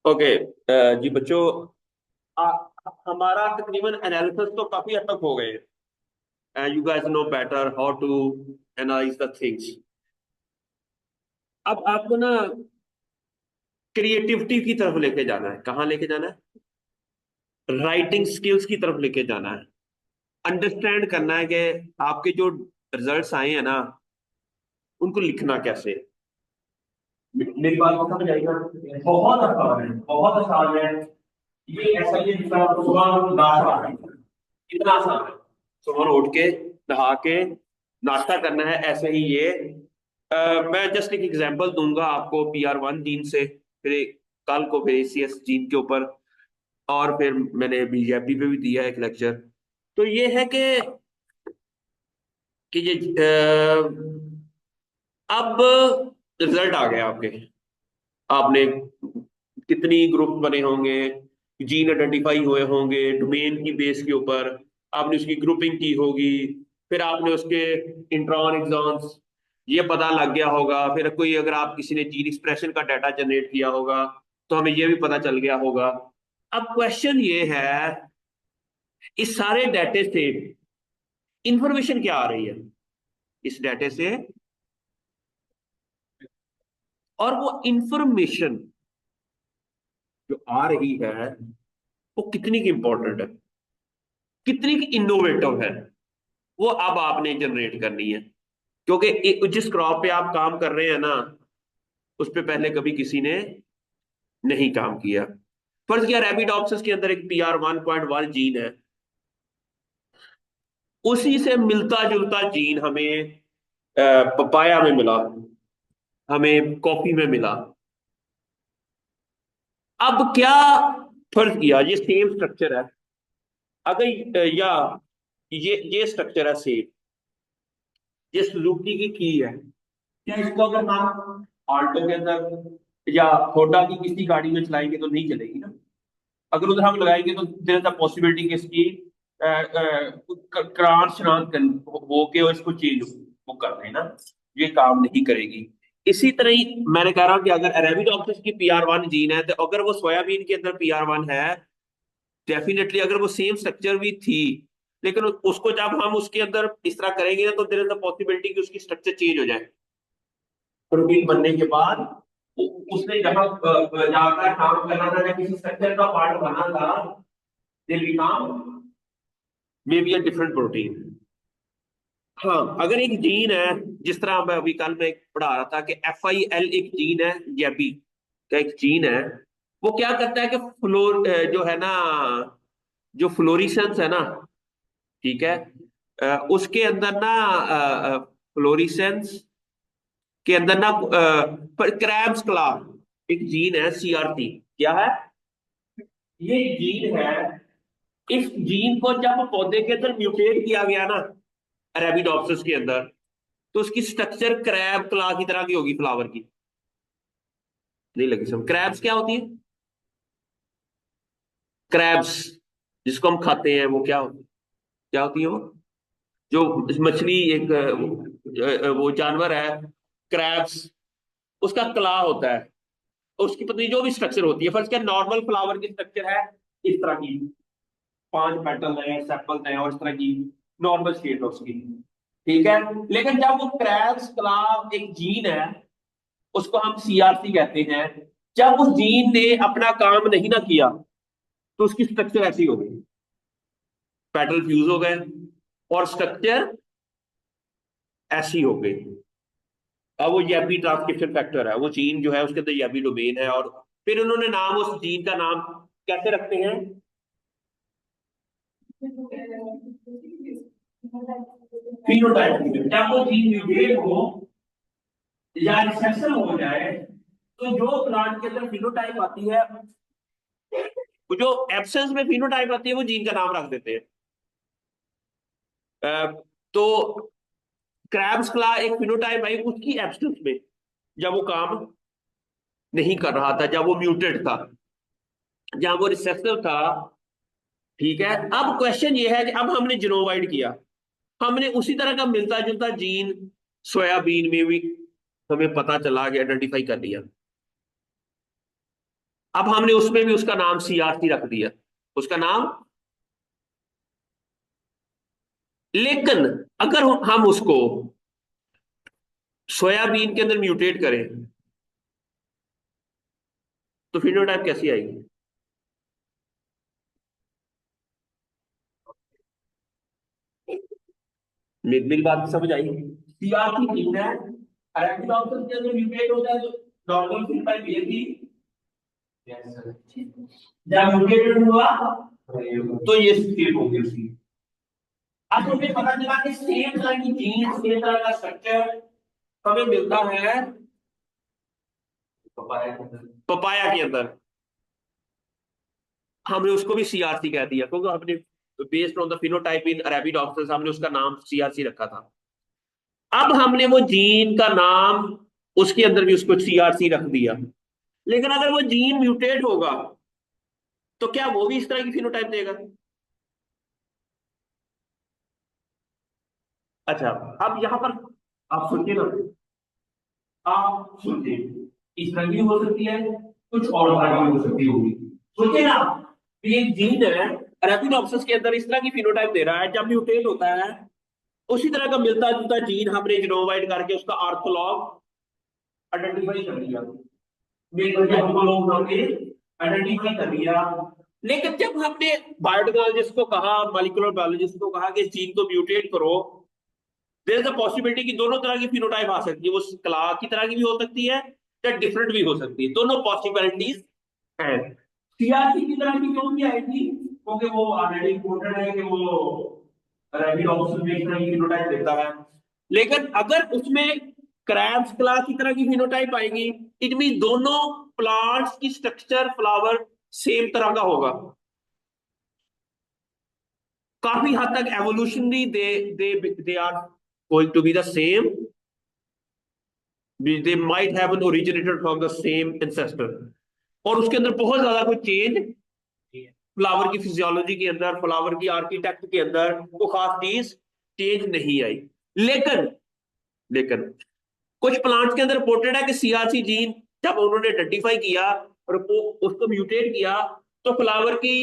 Okay. जी बच्चों, हमारा तकरीबन एनालिसिस तो काफी हद तक हो गए हैं। You guys know better how to analyse the things. अब आपको ना क्रिएटिविटी की तरफ लेके जाना है। कहाँ लेके जाना है? राइटिंग स्किल्स की तरफ लेके जाना है। अंडरस्टैंड करना है कि आपके जो रिजल्ट्स आए हैं ना, उनको लिखना कैसे है। मेरी बात को समझ आएगा। बहुत आसान है, बहुत आसान है। ये ऐसा ही है जितना सुबह नाश्ता है, इतना आसान है। सुबह उठ के नहा के नाश्ता करना है, ऐसे ही ये। मैं जस्ट एक एग्जांपल दूंगा आपको PR1 जीन से, फिर कल को फिर ACS जीन के ऊपर, और फिर मैंने बीजेपी पे भी दिया एक लेक्चर। तो ये है कि ये अब रिजल्ट आ गया आपके। आपने कितनी ग्रुप बने होंगे, जीन आइडेंटिफाई हुए होंगे डोमेन की बेस के ऊपर, आपने उसकी ग्रुपिंग की होगी, फिर आपने उसके इंट्रॉन एग्जॉन्स ये पता लग गया होगा, फिर कोई अगर आप किसी ने जीन एक्सप्रेशन का डाटा जनरेट किया होगा तो हमें ये भी पता चल गया होगा। अब क्वेश्चन ये है, इस सारे डाटे से इंफॉर्मेशन क्या आ रही है इस डाटे से, और वो इंफॉर्मेशन जो आ रही है वो कितनी की इंपॉर्टेंट है, कितनी की इनोवेटिव है, वो अब आपने जनरेट करनी है। क्योंकि जिस क्रॉप पे आप काम कर रहे हैं ना, उस पे पहले कभी किसी ने नहीं काम किया। फर्ज किया रैबिडोप्सिस के अंदर एक PR1.1 जीन है, उसी से मिलता जुलता जीन हमें पपाया में मिला, हमें कॉफी में मिला। अब क्या फर्ज किया, ये सेम स्ट्रक्चर है। अगर या ये स्ट्रक्चर है सेम, ये सुजुकी की है। क्या इसको अगर हम ऑल्टो के अंदर या होंडा की किसी गाड़ी में चलाएंगे तो नहीं चलेगी ना। अगर उधर हम लगाएंगे तो देयर इज अ पॉसिबिलिटी कि इसकी क्रांत शनात हो के और इसको चेंज वो कर दें ना, ये काम नहीं करेगी। इसी तरह ही मैंने कह रहा हूं कि अगर अरेबिडोप्सिस की PR1 जीन है, तो अगर वो सोयाबीन के अंदर PR1 है, डेफिनेटली अगर वो सेम स्ट्रक्चर भी थी, लेकिन उसको जब हम उसके अंदर इस तरह करेंगे ना, तो देयर इज अ पॉसिबिलिटी कि उसकी स्ट्रक्चर चेंज हो जाए। प्रोटीन बनने के बाद उसने जहां जाकर काम करना था या किसी स्ट्रक्चर का पार्ट बना था, they become may be a different protein. हाँ, अगर एक जीन है, जिस तरह मैं अभी कल में पढ़ा रहा था कि FIL एक जीन है, जैबी का एक जीन है। वो क्या करता है कि जो है ना, जो फ्लोरिसेंस है ना, ठीक है, उसके अंदर ना फ्लोरिसेंस के अंदर ना पर क्रैब्स क्ला एक जीन है, CRT। क्या है? ये जीन है। इस जीन को जब पौधे के अंदर म्यूटेट किया गया ना, अरेबिडोप्सिस के अंदर, तो उसकी स्ट्रक्चर क्रैब क्ला की तरह की होगी, फ्लावर की। नहीं लगी समझ? क्रैब्स क्या होती है? क्रैब्स जिसको हम खाते हैं, वो क्या होती है वो? जो मछली एक वो जानवर है, क्रैब्स, उसका क्ला होता है। उसकी पत्नी जो भी स्ट्रक्चर होती है, फर्स्ट क्या नॉर्मल फ्लावर की स्ट्रक्चर है इस तरह की, 5 पेटल है, सेपल है, और इस तरह की नॉर्मल शेप है उसकी। ठीक है। लेकिन जब वो क्रैब्स क्लाव एक जीन है, उसको हम CRC कहते हैं, जब उस जीन ने अपना काम नहीं ना किया, तो उसकी स्ट्रक्चर ऐसी हो गई, पेटल फ्यूज हो गए और स्ट्रक्चर ऐसी हो गई। अब वो YAPI ट्रांसक्रिप्शन फैक्टर है, वो जीन जो है उसके अंदर YAPI डोमेन है, और फिर उन्होंने नाम उस जीन का नाम कैसे रखते हैं? फिनोटाइप। जब वो जीन म्यूटेट हो या रिसेप्शन हो जाए, तो जो प्लांट के अंदर फिनोटाइप आती है, वो जो एब्सेंस में फिनोटाइप आती है, वो जीन का नाम रख देते हैं। तो क्रैब्स क्ला एक फिनोटाइप आई उसकी एब्सेंस में, जब वो काम नहीं कर रहा था, जब वो म्यूटेड था, जब वो रिसेसिव था। ठीक है। अब क्वेश्चन ये है कि अब हमने जिनोवाइड किया, हमने उसी तरह का मिलता जुलता जीन सोयाबीन में भी हमें पता चला कि आइडेंटिफाई कर लिया। अब हमने उसमें भी उसका नाम सीआरसी रख दिया, उसका नाम। लेकिन अगर हम उसको सोयाबीन के अंदर म्यूटेट करें तो फिनोटाइप कैसी आएगी? मेरी बात समझ आई? सीआरसी जीन है, अरेबिडोप्सिस के अंदर म्यूटेट हो जाए तो नॉर्मल फिनोटाइप ये थी। जब म्यूटेटेड हुआ तो ये स्टेट होगी उसकी। अब हमें पता चला कि सेम तरह की जीन, सेम तरह का स्ट्रक्चर हमें मिलता है पपाया के अंदर। हमने उसको भी सीआरसी कह दिया क्योंकि हमने based on the phenotype in Arabidopsis हमने उसका नाम सीआरसी रखा था। अब हमने वो जीन का नाम उसके अंदर भी उसको सीआरसी रख दिया। लेकिन अगर वो जीन म्यूटेट होगा तो क्या वो भी इस तरह की फिनोटाइप देगा? अच्छा, अब यहां पर आप सोचिए ना, आप सोचिए, इस तरह की हो सकती है, कुछ और तरह की हो सकती होगी। सोचिए ना, ये जीन है अरेबिडोप्सिस के अंदर इस तरह की फिनोटाइप दे रहा है, जब म्यूटेट होता है उसी तरह का मिलता जुलता जीन हमने जीनोमाइड करके उसका ऑर्थोलॉग आइडेंटिफाई कर लिया, ऑर्थोलॉग हमने आइडेंटिफाई कर लिया। लेकिन जब हमने बायोटेक्नोलॉजिस्ट को कहा, मॉलिक्यूलर बायोलॉजिस्ट को कहा कि इस जीन को म्यूटेट करो, देयर इज अ पॉसिबिलिटी कि दोनों तरह की फिनोटाइप आ सकती है, वो क्ला की तरह की भी हो सकती है या डिफरेंट भी हो सकती है, दोनों पॉसिबिलिटीज हैं। सीआरसी की तरह की क्यों नहीं आएगी? क्योंकि वो ऑलरेडी इंपोर्टेड है कि वो रैपिड ऑब्जर्वेशन की फिनोटाइप देता है। लेकिन अगर उसमें क्रैब्स क्लास की तरह की फिनोटाइप आएगी, इट मीन दोनों प्लांट्स की स्ट्रक्चर, फ्लावर सेम तरह का होगा। काफी हद तक evolutionary they are going to be the same, they might have an originated from the same ancestor। और उसके अंदर बहुत ज्यादा कोई चेंज, फ्लावर की फिजियोलॉजी के अंदर, फ्लावर की आर्किटेक्ट के अंदर वो खास चीज चेंज नहीं आई। लेकिन लेकिन कुछ प्लांट्स के अंदर रिपोर्टेड है कि सीआरसी जीन जब उन्होंने आइडेंटिफाई किया और उसको म्यूटेट किया तो फ्लावर की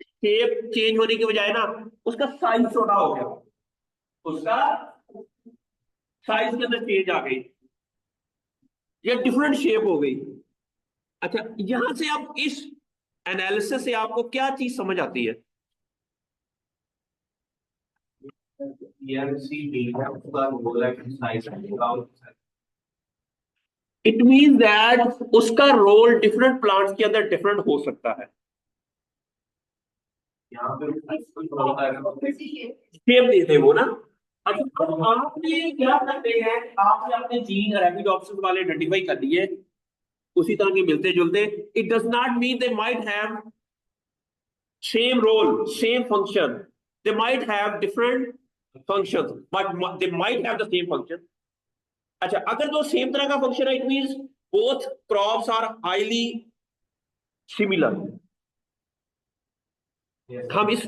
शेप चेंज होने की बजाय ना उसका साइज छोटा हो गया, उसका साइज के अंदर चेंज आ गई या डिफरेंट शेप हो गई। अच्छा, यहां से अब इस एनालिसिस से आपको क्या चीज समझ आती है? इट मीन दैट उसका रोल डिफरेंट प्लांट्स के अंदर डिफरेंट हो सकता है। यहाँ पे शेप देते वो ना। अच्छा, अब आपने क्या करते हैं, आपने अपने जीन अरेबिडोप्सिस वाले आइडेंटिफाई कर लिए उसी तरह के मिलते जुलते। It does not mean they might have same role, same function. They might have different functions, but they might have the same function. अच्छा, अगर तो सेम तरह का फंक्शन है, it means both crops are highly similar. हम इस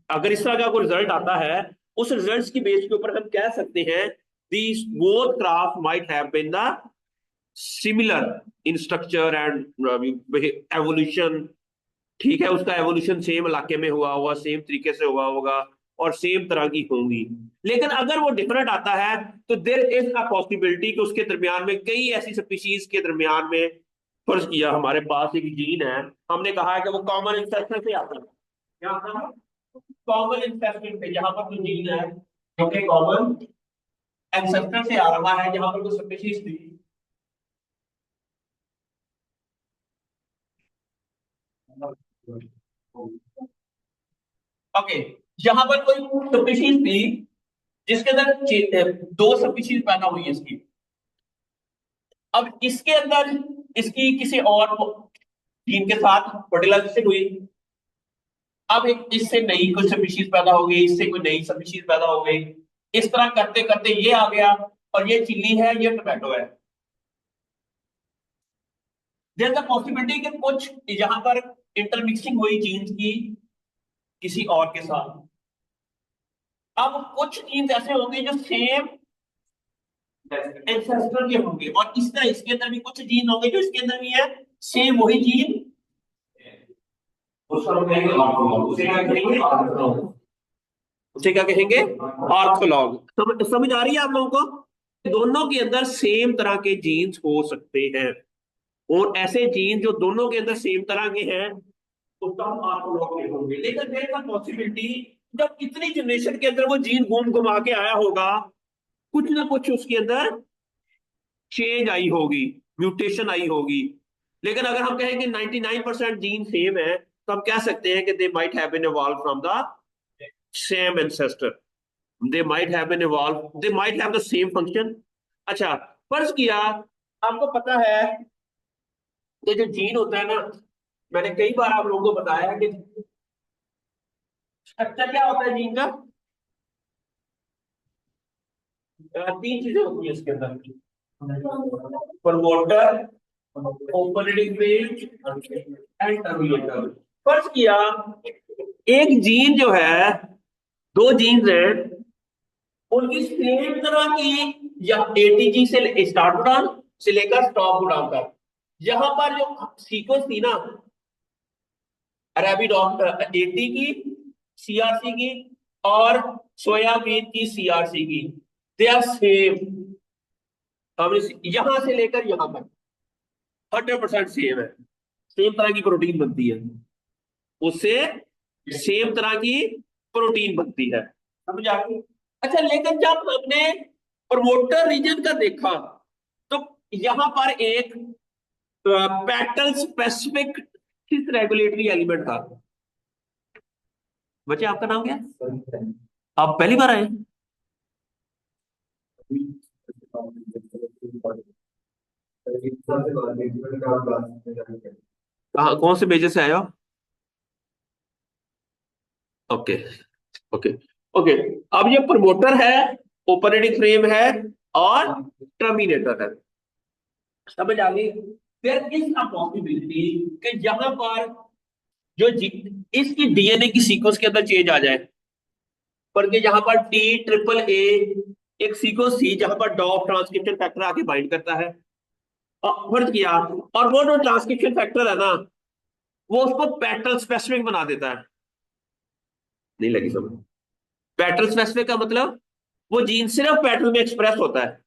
अगर इस तरह का कोई रिजल्ट आता है, उस रिजल्ट्स की बेस के ऊपर हम कह सकते हैं these both crop might have been the similar in structure and evolution. ठीक है, उसका एवोल्यूशन सेम इलाके में हुआ होगा, सेम तरीके से हुआ होगा और सेम तरह की होंगी। लेकिन अगर वो डिफरेंट आता है तो देर इज अ पॉसिबिलिटी कि उसके दरमियान में कई ऐसी स्पीशीज के दरमियान में, फर्ज किया हमारे पास एक जीन है, हमने कहा है कि वो कॉमन इंसेस्टर से आता है। क्या आता है? कॉमन इंसेस्टर से, जहां पर कोई जीन है जो कि कॉमन एंसेस्टर से आ रहा है, जहां पर कोई स्पीशीज थी। ओके, जहां पर कोई स्पीशीज थी जिसके अंदर दो स्पीशीज पैदा हुई है इसकी। अब इसके अंदर इसकी किसी और जीन के साथ फर्टिलाइजेशन हुई। अब एक इससे नई कोई स्पीशीज पैदा हो गई, इससे कोई नई स्पीशीज पैदा हो गई। इस तरह करते करते ये आ गया और ये चिल्ली है, ये टोमेटो है। देयर इज पॉसिबिलिटी कि कुछ यहां पर इंटरमिक्सिंग हुई जीन्स की किसी और के साथ। अब कुछ जीन्स ऐसे होंगे जो सेम एंसेस्टर के होंगे और इस तरह इसके अंदर भी कुछ जीन होंगे जो इसके अंदर भी है, सेम वही जीन, उसको हम कहेंगे ऑर्थोलॉग। उसे क्या कहेंगे? ऑर्थोलॉग। उसे क्या कहेंगे? ऑर्थोलॉग। समझ आ रही है आप लोगों को? दोनों के अंदर सेम तरह के जीन्स हो सकते हैं, और ऐसे जीन जो दोनों के अंदर सेम तरह के हैं उसका हम ऑर्थोलॉग के होंगे। लेकिन देयर इज अ पॉसिबिलिटी जब इतनी जनरेशन के अंदर वो जीन घूम घुमा के आया होगा, कुछ ना कुछ उसके अंदर चेंज आई होगी, म्यूटेशन आई होगी। लेकिन अगर हम कहें कि 99% जीन सेम है, तो हम कह सकते हैं कि they might have been evolve from the same ancestor, they might have been evolve, they might have the same function. अच्छा, फर्ज किया आपको पता है कि जो जीन होता है ना, मैंने कई बार आप लोगों को बताया है कि स्ट्रक्चर क्या होता है जीन का। तीन चीजें होती है इसके अंदर: promoter, opening page and terminator. फर्ज किया एक जीन जो है, दो जीन्स हैं, उनकी सेम तरह की, या एटीजी से स्टार्ट कोडान से लेकर स्टॉप कोडान तक, यहां पर जो सीक्वेंस थी ना, अरेबिडोप्टर 80 की, सीआरसी की, और सोयाबीन की सीआरसी की, दे आर सेम। हमने यहां से लेकर यहां तक 100% सेम है, सेम तरह की प्रोटीन बनती है उससे, सेम तरह की प्रोटीन बनती है। समझ आ गई? अच्छा, लेकिन जब हमने प्रमोटर रीजन का देखा, तो यहां पर एक पैटर्न स्पेसिफिक किस रेगुलेटरी एलिमेंट था? बच्चे आपका नाम क्या है? आप पहली बार आए? कहाँ, कौन से मेजर से आए हो? Okay, okay, okay. अब ये प्रमोटर है, ऑपरेटिंग फ्रेम है, और टर्मिनेटर है। समझ आ गई? देयर इज अ पॉसिबिलिटी कि यहां पर जो इसकी डीएनए की सीक्वेंस के अंदर चेंज आ जाए, पर कि यहां पर टी ट्रिपल ए एक सीक्वेंस सी जहां पर डॉप ट्रांसक्रिप्शन फैक्टर आके बाइंड करता है, और फर्ज किया, और वो जो ट्रांसक्रिप्शन फैक्टर है ना, वो उसको पैटर्न स्पेसिफिक बना देता है। नहीं लगी समझ? पैटर्न स्पेसिफिक का मतलब वो जीन सिर्फ पैटर्न में एक्सप्रेस होता है।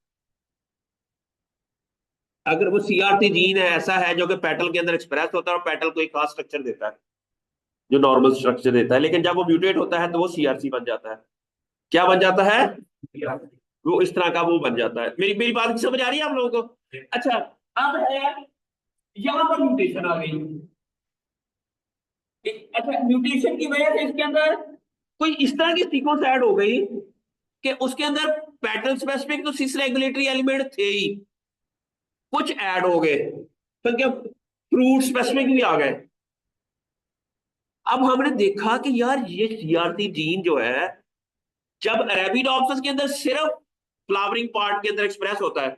अगर वो सीआरटी जीन है, ऐसा है जो कि पेटल के अंदर एक्सप्रेस होता है और पेटल को एक खास स्ट्रक्चर देता है, जो नॉर्मल स्ट्रक्चर देता है, लेकिन जब वो म्यूटेट होता है तो वो सीआरसी बन जाता है। क्या बन जाता है? वो इस तरह का वो बन जाता है। मेरी मेरी बात समझ आ रही है आप लोगों को? अच्छा, अब है यहां पर म्यूटेशन आ गई। अच्छा, म्यूटेशन की वजह से इसके अंदर कोई इस तरह की सीक्वेंस ऐड हो गई कि उसके अंदर पैटर्न स्पेसिफिक तो सिस रेगुलेटरी एलिमेंट थे ही, कुछ ऐड हो गए, तो क्या फ्रूट स्पेसिफिक भी आ गए। अब हमने देखा कि यार ये सीआरटी जीन जो है, जब अरेबिडोप्सिस के अंदर सिर्फ फ्लावरिंग पार्ट के अंदर एक्सप्रेस होता है,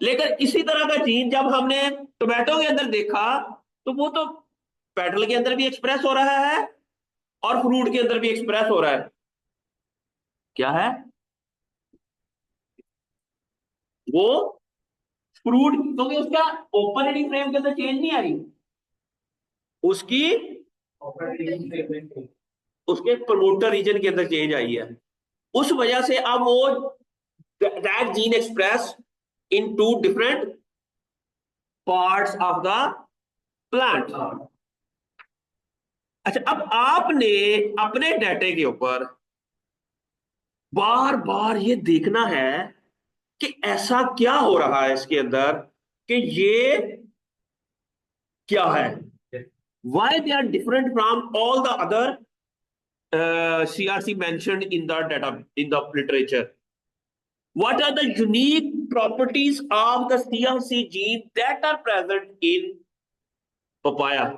लेकिन इसी तरह का जीन जब हमने टोमेटो के अंदर देखा, तो वो तो पेटल के अंदर भी एक्सप्रेस हो रहा है और फ्रूट के अंदर भी एक्सप्रेस हो रहा है। क्या है वो? फ्रूट, क्योंकि उसका ओपन फ्रेम के अंदर चेंज नहीं आई, उसकी उसके प्रमोटर रीजन के अंदर चेंज आई है। उस वजह से अब वो that gene express in two different parts of the plant. अच्छा, अब आपने अपने डाटे के ऊपर बार बार ये देखना है कि ऐसा क्या हो रहा है इसके अंदर, कि ये क्या है, why they are different from all the other CRC mentioned in the data, in the literature. What are the unique properties of the CRC gene that are present in papaya?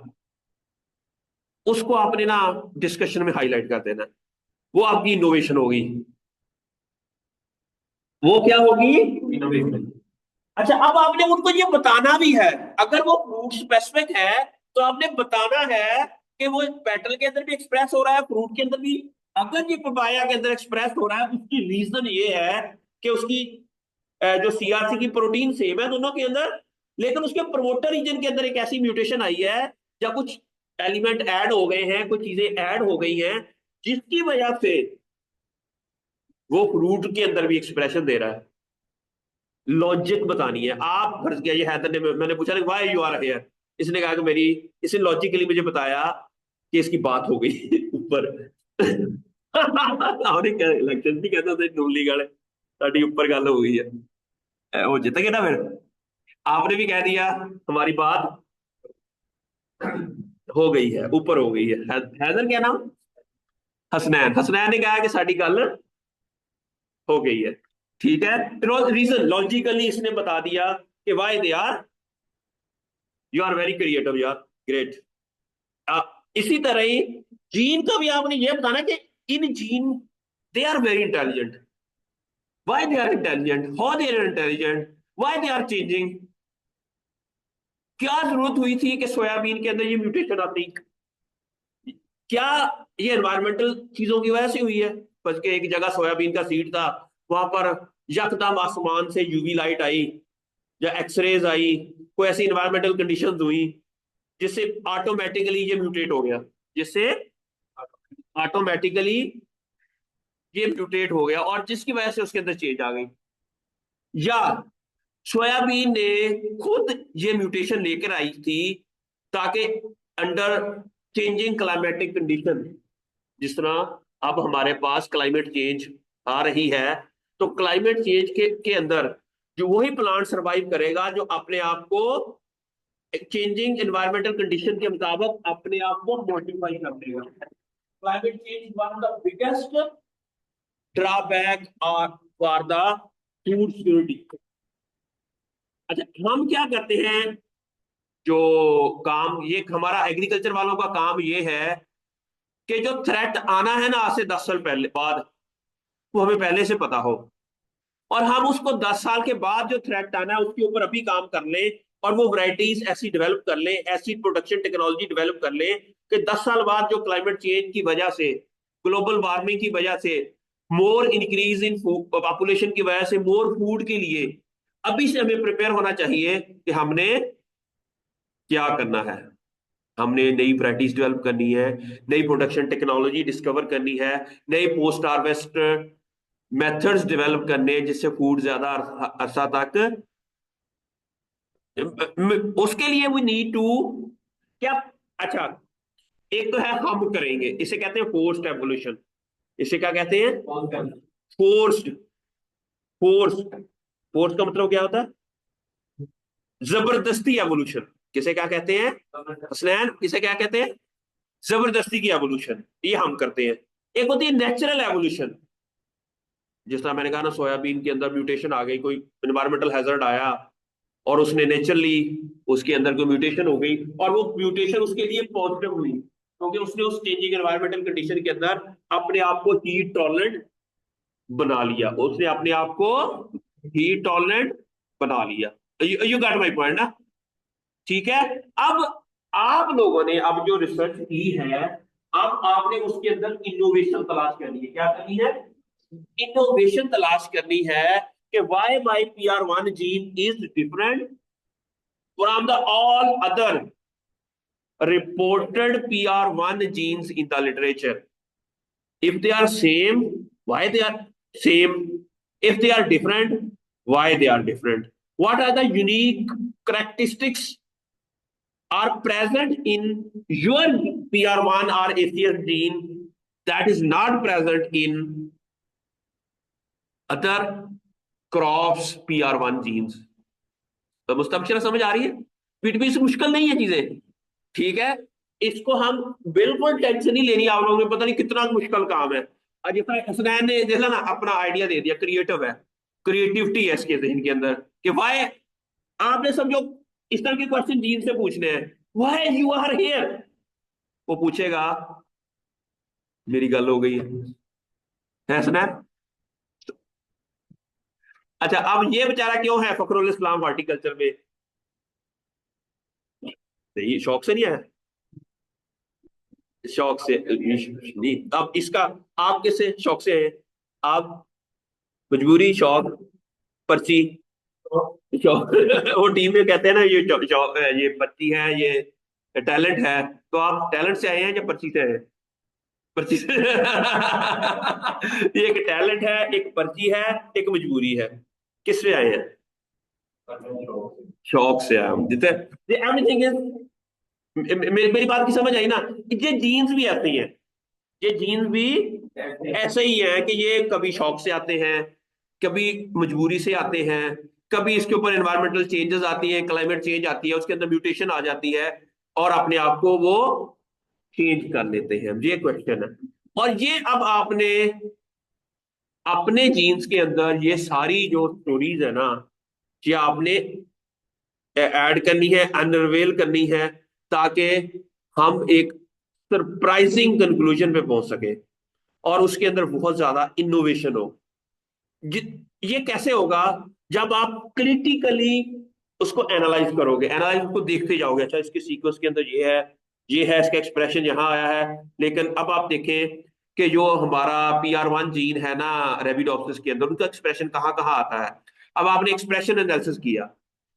उसको आपने ना डिस्कशन में highlight कर देना, वो आपकी innovation होगी। वो क्या होगी? इनोवेशन। अच्छा, अब आपने उनको ये बताना भी है, अगर वो फ्रूट स्पेसिफिक है तो आपने बताना है कि वो पेटल के अंदर भी एक्सप्रेस हो रहा है, फ्रूट के अंदर भी। अगर ये पपाया के अंदर एक्सप्रेस हो रहा है, उसकी रीजन ये है कि उसकी जो सीआरसी की प्रोटीन सेम है दोनों के अंदर, लेकिन उसके प्रोमोटर रीजन के अंदर एक ऐसी म्यूटेशन आई है या कुछ एलिमेंट ऐड हो गए हैं, कुछ चीजें ऐड हो गई हैं, जिसकी वजह से वो फ्रूट के अंदर भी एक्सप्रेशन दे रहा है। लॉजिक बतानी है। आप फर्ज किया ये हैदर ने, मैंने पूछा ना व्हाई यू आर हियर, इसने कहा कि मेरी, इसने लॉजिकली मुझे बताया कि इसकी बात हो गई ऊपर। ਉਹਨੇ ਇਲੈਕਸ਼ਨ ਵੀ ਕਹਿੰਦਾ ਤੇ ਨੂਲੀ ਗਾਲੇ ਸਾਡੀ ऊपर गल हो गई है, वो जित गए ना फिर। आपने भी कह दिया हमारी बात हो गई है, ऊपर हो गई है। हैदर क्या नाम, हसनैन, हसनैन ने कहा कि साडी गल हो गई है। ठीक है, रीजन लॉजिकली इसने बता दिया कि why they are, you are very creative यार, ग्रेट। इसी तरह ही जीन का भी आपने ये बताना कि इन gene they are very intelligent, why they are intelligent, how they are intelligent, why they are changing. क्या जरूरत हुई थी कि सोयाबीन के अंदर ये म्यूटेशन आती, क्या ये एनवायरमेंटल चीजों की वजह से हुई है? बस के एक जगह सोयाबीन का सीड था, वहां पर यकदम आसमान से यूवी लाइट आई या एक्सरेज आई, कोई ऐसी इन्वायरमेंटल कंडीशंस हुई जिससे ऑटोमेटिकली ये म्यूटेट हो गया, जिससे ऑटोमेटिकली ये म्यूटेट हो गया और जिसकी वजह से उसके अंदर चेंज आ गई। या सोयाबीन ने खुद ये म्यूटेशन लेकर आई थी ताकि अंडर चेंजिंग क्लाइमेटिक कंडीशन, जिस तरह अब हमारे पास क्लाइमेट चेंज आ रही है, तो क्लाइमेट चेंज के अंदर जो वही प्लांट सरवाइव करेगा जो अपने आप को चेंजिंग एनवायरमेंटल कंडीशन के मुताबिक अपने आप को मॉडिफाई कर देगा। Climate change is one of the biggest drawback for the food security. अच्छा, हम क्या करते हैं, जो काम ये हमारा एग्रीकल्चर वालों का काम ये है कि जो थ्रेट आना है ना आज से 10 साल पहले बाद, वो हमें पहले से पता हो और हम उसको 10 साल के बाद जो थ्रेट आना है उसके ऊपर अभी काम कर लें और वो वैरायटीज ऐसी डेवलप कर लें, ऐसी प्रोडक्शन टेक्नोलॉजी डेवलप कर लें कि 10 साल बाद जो क्लाइमेट चेंज की वजह से, ग्लोबल वार्मिंग की वजह से, मोर इंक्रीज इन पॉपुलेशन की वजह से मोर फूड के लिए अभी से हमें प्रिपेयर होना चाहिए कि हमने क्या करना है। हमने नई वैरायटीज डेवलप करनी है, नई प्रोडक्शन टेक्नोलॉजी डिस्कवर करनी है, नई पोस्ट हार्वेस्ट मेथड्स डेवलप करने हैं जिससे फूड ज्यादा अरसा तक, उसके लिए वी नीड टू क्या। अच्छा, एक तो है हम करेंगे, इसे कहते हैं फोर्स्ड एवोल्यूशन। इसे क्या कहते हैं? फोर्स्ड। फोर्स, फोर्स का मतलब क्या होता है? जबरदस्ती एवोल्यूशन। किसे क्या कहते हैं हसनैन, किसे क्या कहते हैं? जबरदस्ती की एवोल्यूशन, ये हम करते हैं। एक होती है नेचुरल एवोल्यूशन, जिस तरह मैंने कहा ना सोयाबीन के अंदर म्यूटेशन आ गई, कोई इन्वायरमेंटल हैजर्ड आया और उसने नेचुरली उसके अंदर कोई म्यूटेशन हो गई और वो म्यूटेशन उसके लिए पॉजिटिव हुई क्योंकि उसने उस चेंजिंग एनवायरमेंटल कंडीशन के अंदर अपने आप को हीट टॉलरेंट बना लिया, उसने अपने आप को हीट टॉलरेंट बना लिया। यू गॉट माय पॉइंट ना? ठीक है। अब आप लोगों ने अब जो रिसर्च की है, अब आपने उसके अंदर इनोवेशन तलाश करनी है। क्या करनी है? इनोवेशन तलाश करनी है कि why my PR1 gene is different from the all other reported PR1 genes in the literature. If they are same, why they are same? If they are different, why they are different? What are the unique characteristics are present in your PR1 or ACS gene that is not present in other crops PR1 genes? तो मुस्तबशिरा समझ आ रही है? पीठ भी मुश्किल नहीं है चीजें, ठीक है। इसको हम बिल्कुल टेंशन नहीं लेनी, आप लोगों ने पता नहीं कितना मुश्किल काम है। आज हसनैन ने देखा ना अपना आइडिया दे दिया, क्रिएटिव है, क्रिएटिविटी है इसके जहन के अंदर कि वाई, आपने समझो इस तरह के क्वेश्चन जीन से पूछने हैं, वाई यू आर हियर, वो पूछेगा मेरी गल हो गई है हसनैन। अच्छा, अब ये बेचारा क्यों है फखरुल इस्लाम हॉर्टिकल्चर में? नहीं, शौक से नहीं है, शौक से नहीं। अब इसका आप किससे शौक से हैं? आप मजबूरी, शौक, पर्ची? वो टीम में कहते हैं ना, ये पर्ची है, ये टैलेंट है। तो आप टैलेंट से आए हैं या पर्ची से आए हैं? पर्ची से। ये एक टैलेंट है, एक पर्ची है, एक मजबूरी है। किस पे आए हैं? शौक से आए हम जितने। एवरीथिंग इज, मेरी बात की समझ आई ना? ये जीन्स भी ऐसे ही है, ये जीन्स भी ऐसे ही है कि ये कभी शौक से आते हैं, कभी मजबूरी से आते हैं, कभी इसके ऊपर एनवायरमेंटल चेंजेस आती हैं, क्लाइमेट चेंज आती है, उसके अंदर म्यूटेशन आ जाती है, और अपने आप को वो चेंज कर लेते हैं। ये क्वेश्चन है। और ये अब आपने अपने जीन्स के अंदर ये सारी जो स्टोरीज है ना, ये आपने ऐड करनी है, अनरिवेल करनी है, ताकि हम एक सरप्राइजिंग कंक्लूजन पे पहुंच सके, और उसके अंदर बहुत ज्यादा इनोवेशन हो। ये कैसे होगा? जब आप क्रिटिकली उसको एनालाइज करोगे, एनालाइज उसको देखते जाओगे, अच्छा इसके सीक्वेंस के अंदर ये है, ये है, इसका एक्सप्रेशन यहाँ आया है। लेकिन अब आप देखें कि जो हमारा PR1 जीन है ना रेबिडोप्सिस के अंदर, उनका एक्सप्रेशन कहाँ कहाँ आता है। अब आपने एक्सप्रेशन एनालिसिस किया।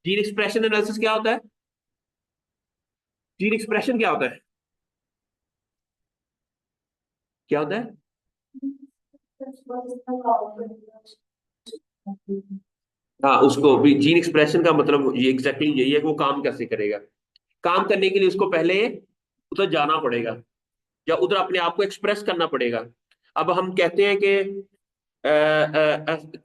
जीन एक्सप्रेशन एनालिसिस क्या होता है? जीन एक्सप्रेशन क्या होता है? क्या होता है? हाँ, उसको भी जीन एक्सप्रेशन का मतलब ये एग्जैक्टली यही है कि वो काम कैसे करेगा। काम करने के लिए उसको पहले उधर जाना पड़ेगा, या उधर अपने आप को एक्सप्रेस करना पड़ेगा। अब हम कहते हैं कि